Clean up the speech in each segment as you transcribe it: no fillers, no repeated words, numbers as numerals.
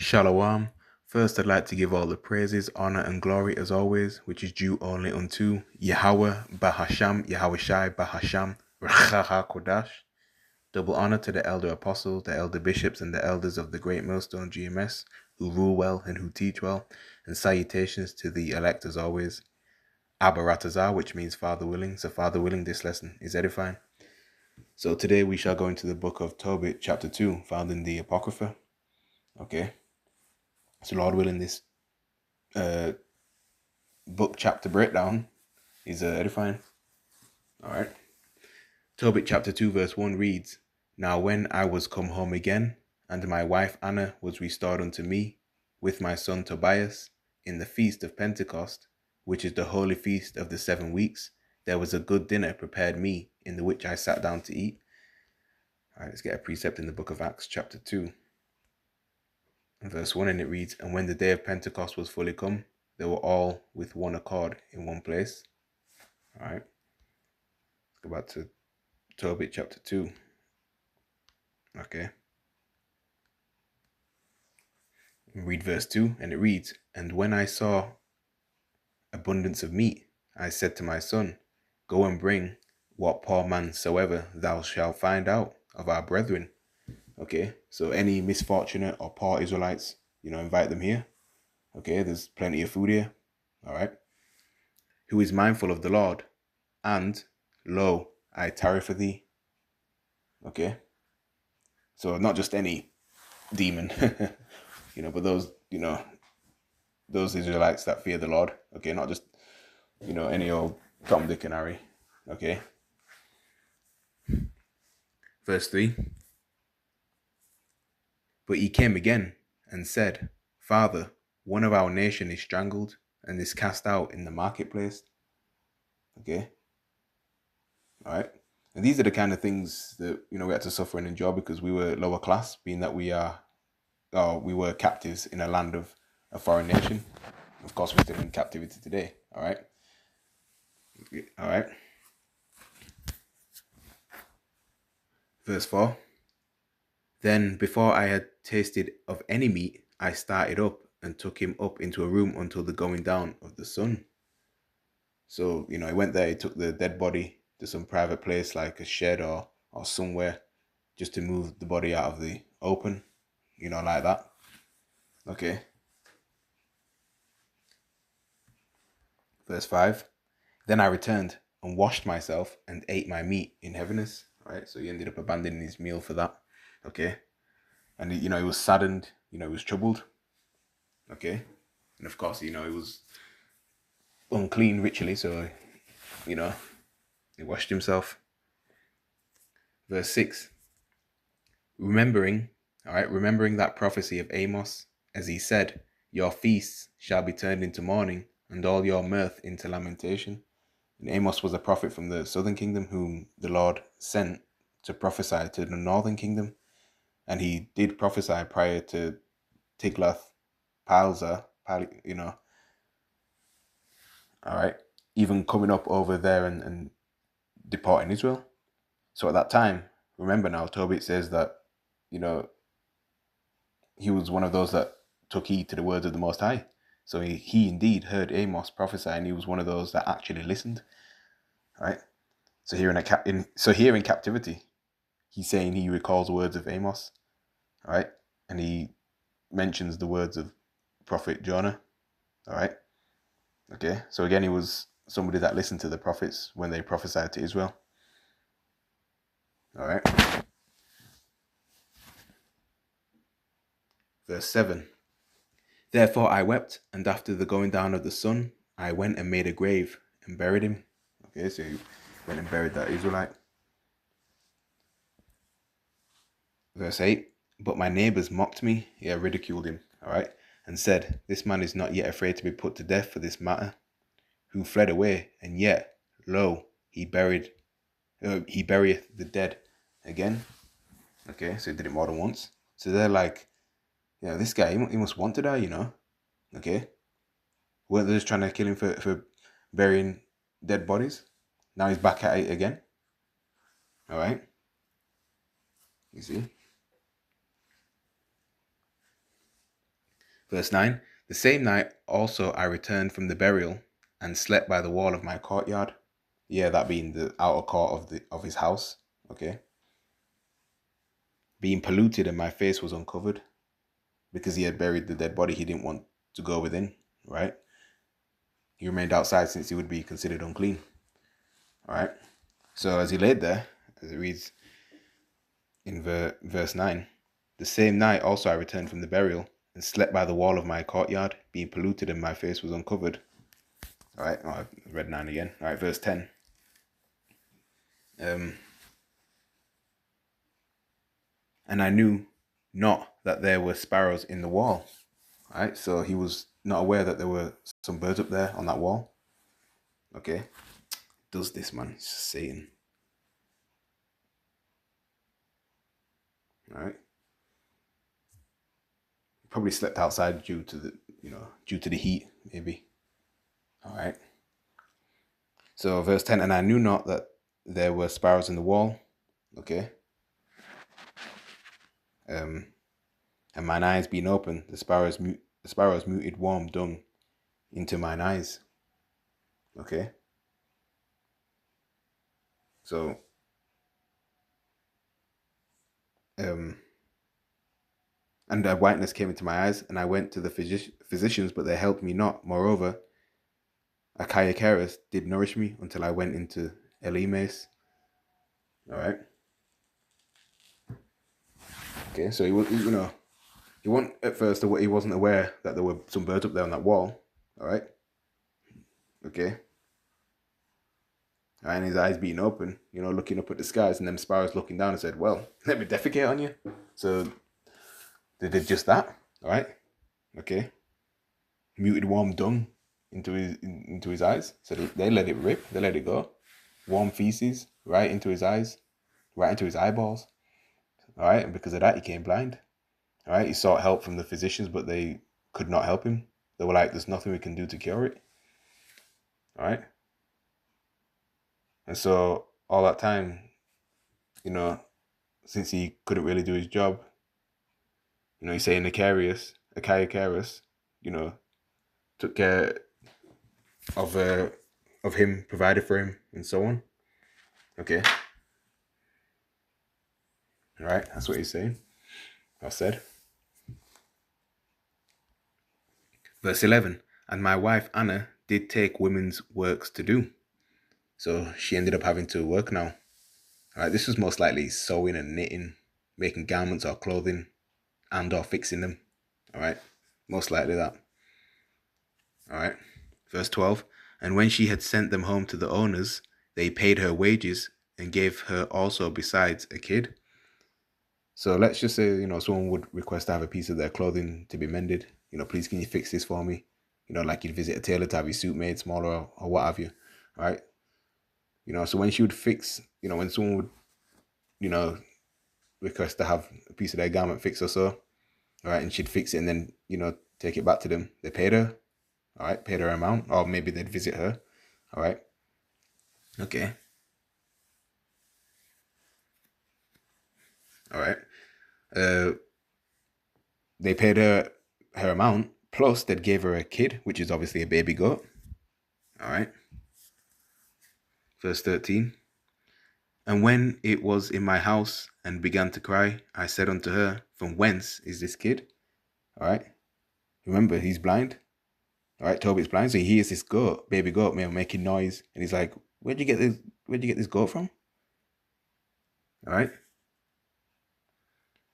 Shalom. First, I'd like to give all the praises, honor, and glory as always, which is due only unto Yahweh Bahasham, Yahweh Shai Bahasham, Rachaha Kodash. Double honor to the elder apostles, the elder bishops, and the elders of the Great Millstone GMS, who rule well and who teach well, and salutations to the elect as always. Abaratazar, which means Father willing. So Father willing, this lesson is edifying. So today we shall go into the book of Tobit, chapter 2, found in the Apocrypha. Okay. So Lord willing, this book chapter breakdown is edifying. All right. Tobit chapter 2 verse 1 reads, Now when I was come home again, and my wife Anna was restored unto me, with my son Tobias, in the feast of Pentecost, which is the holy feast of the 7 weeks, there was a good dinner prepared me, in the which I sat down to eat. All right, let's get a precept in the book of Acts chapter 2. Verse 1, and it reads, And when the day of Pentecost was fully come, they were all with one accord in one place. All right. Let's go back to Tobit chapter 2. Okay. Read verse 2, and it reads, And when I saw abundance of meat, I said to my son, Go and bring what poor man soever thou shalt find out of our brethren. Okay, so any misfortunate or poor Israelites, invite them here. Okay, there's plenty of food here. All right. Who is mindful of the Lord, and lo, I tarry for thee. Okay, so not just any demon, but those Israelites that fear the Lord. Okay, not just any old Tom, Dick, and Harry. Okay. Verse 3. But he came again and said, Father, one of our nation is strangled and is cast out in the marketplace. Okay. All right. And these are the kind of things that, we had to suffer and endure because we were lower class, being that we were captives in a land of a foreign nation. Of course, we're still in captivity today. All right. All right. Verse 4. Then, before I had tasted of any meat, I started up and took him up into a room until the going down of the sun. So, he went there, he took the dead body to some private place like a shed or somewhere just to move the body out of the open, like that. Okay. Verse 5. Then I returned and washed myself and ate my meat in heaviness. All right. So he ended up abandoning his meal for that. Okay. And, he was saddened, he was troubled. Okay. And of course, he was unclean ritually. So, he washed himself. Verse 6. Remembering that prophecy of Amos, as he said, Your feasts shall be turned into mourning, and all your mirth into lamentation. And Amos was a prophet from the southern kingdom whom the Lord sent to prophesy to the northern kingdom. And he did prophesy prior to Tiglath-Pileser, all right, even coming up over there and deporting Israel. So at that time, remember now, Tobit says that, he was one of those that took heed to the words of the Most High. So he indeed heard Amos prophesy, and he was one of those that actually listened. All right. So here in captivity, he's saying he recalls the words of Amos. All right, and he mentions the words of Prophet Jonah. All right. Okay. So again, he was somebody that listened to the prophets when they prophesied to Israel. All right. Verse 7. Therefore I wept, and after the going down of the sun, I went and made a grave and buried him. Okay, so he went and buried that Israelite. Verse 8. But my neighbors mocked me, ridiculed him, all right, and said, This man is not yet afraid to be put to death for this matter, who fled away, and yet, lo, he burieth the dead again. Okay, so he did it more than once. So they're like, this guy, he must want to die, Okay. Weren't they just trying to kill him for burying dead bodies? Now he's back at it again. All right. You see? Verse 9. The same night also I returned from the burial and slept by the wall of my courtyard. Yeah, that being the outer court of his house. Okay. Being polluted and my face was uncovered because he had buried the dead body. He didn't want to go within, right? He remained outside since he would be considered unclean. All right. So as he laid there, as it reads in verse 9, the same night also I returned from the burial and slept by the wall of my courtyard, being polluted and my face was uncovered. All right. Oh, I read 9 again. All right. Verse 10. And I knew not that there were sparrows in the wall. All right. So he was not aware that there were some birds up there on that wall. Okay. Does this, man? It's Satan. All right. Probably slept outside due to the heat, maybe. All right. So verse 10, and I knew not that there were sparrows in the wall. Okay. And mine eyes being open, the sparrows muted warm dung into mine eyes. Okay. So and a whiteness came into my eyes, and I went to the physicians, but they helped me not. Moreover, Achaiocharis did nourish me until I went into Elimas. All right. Okay, so he wasn't at first. He wasn't aware that there were some birds up there on that wall. All right. Okay. And his eyes being open, looking up at the skies, and them sparrows looking down and said, "Well, let me defecate on you." So they did just that. All right. Okay. Muted warm dung into his eyes. So they let it rip. They let it go. Warm feces right into his eyes, right into his eyeballs. All right. And because of that, he came blind. All right. He sought help from the physicians, but they could not help him. They were like, "There's nothing we can do to cure it." All right. And so all that time, since he couldn't really do his job, he's saying Achaiocharis, took care of him, provided for him, and so on. Okay. All right. That's what he's saying. I said. Verse 11. And my wife Anna did take women's works to do. So she ended up having to work now. All right. This was most likely sewing and knitting, making garments or clothing, and or fixing them. All right. Most likely that. All right. Verse 12. And when she had sent them home to the owners, they paid her wages and gave her also besides a kid. So let's just say, someone would request to have a piece of their clothing to be mended. Please can you fix this for me? Like you'd visit a tailor to have your suit made smaller or what have you. All right. So when she would fix, when someone would, request to have a piece of their garment fixed or so, all right, and she'd fix it and then, take it back to them. They paid her, all right, paid her amount, or maybe they'd visit her, all right. Okay. All right. They paid her amount, plus they'd gave her a kid, which is obviously a baby goat. All right. Verse 13. And when it was in my house and began to cry, I said unto her, from whence is this kid? All right. Remember, he's blind. All right, Tobit's blind, so he hears this goat, baby goat, making noise, and he's like, Where'd you get this goat from? All right.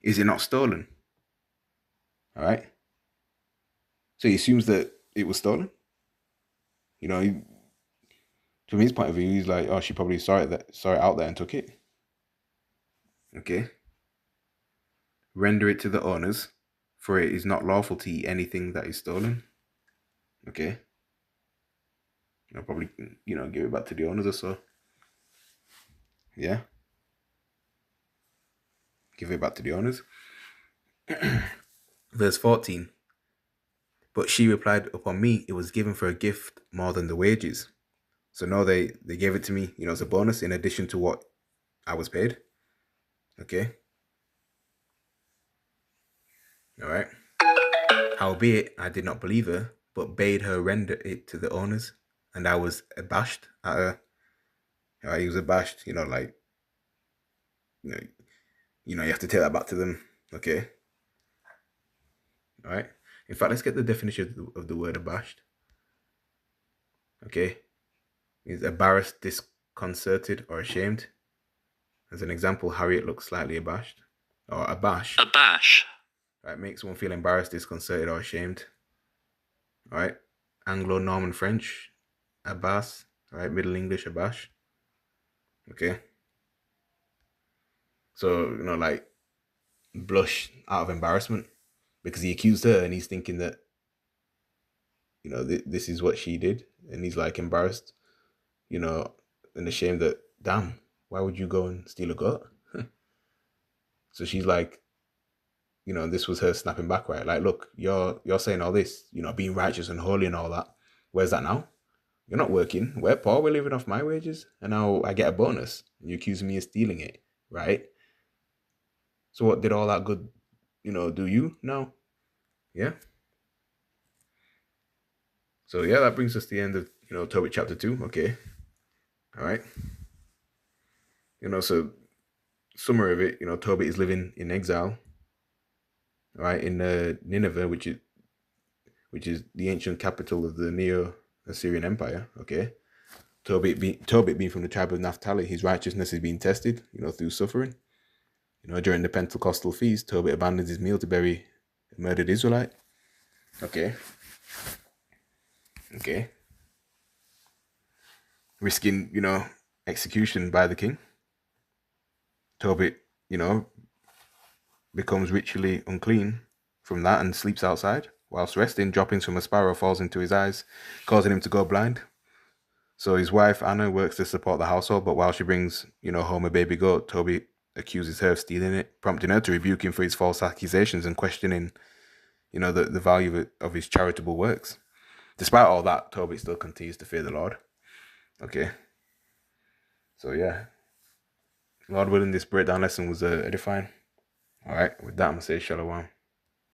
Is it not stolen? All right. So he assumes that it was stolen. From his point of view, he's like, oh, she probably saw it out there and took it. Okay. Render it to the owners, for it is not lawful to eat anything that is stolen. Okay. Probably, give it back to the owners or so. Yeah. Give it back to the owners. Verse 14. But she replied, upon me, it was given for a gift more than the wages. So no, they gave it to me, as a bonus in addition to what I was paid. Okay. All right. Howbeit, I did not believe her, but bade her render it to the owners, and I was abashed at her. He was abashed, like, you know, you have to take that back to them. Okay. All right. In fact, let's get the definition of the word abashed. Okay. Means embarrassed, disconcerted, or ashamed. As an example, Harriet looks slightly abashed. Or abash. Abash. Right, makes one feel embarrassed, disconcerted, or ashamed. All right. Anglo-Norman French, abas. All right. Middle English, abash. Okay. So, like, blush out of embarrassment because he accused her and he's thinking that, this is what she did. And he's like embarrassed, and ashamed that, damn, why would you go and steal a goat? So she's like, this was her snapping back, right? Like, look, you're saying all this, being righteous and holy and all that. Where's that now? You're not working. We're poor. We're living off my wages. And now I get a bonus. And you're accusing me of stealing it, right? So what did all that good, do you? No. Yeah. So yeah, that brings us to the end of, Tobit chapter 2. Okay. All right. So summary of it, Tobit is living in exile, right, in Nineveh, which is the ancient capital of the Neo-Assyrian Empire. Okay. Tobit being from the tribe of Naphtali, his righteousness is being tested, through suffering. During the Pentecostal feast, Tobit abandons his meal to bury a murdered Israelite. Okay. Risking, execution by the king. Tobit, becomes ritually unclean from that and sleeps outside. Whilst resting, droppings from a sparrow falls into his eyes, causing him to go blind. So his wife, Anna, works to support the household, but while she brings, home a baby goat, Tobit accuses her of stealing it, prompting her to rebuke him for his false accusations and questioning, the value of his charitable works. Despite all that, Tobit still continues to fear the Lord. Okay. So yeah. Lord willing, this breakdown lesson was edifying. All right. With that, I'm going to say shalom.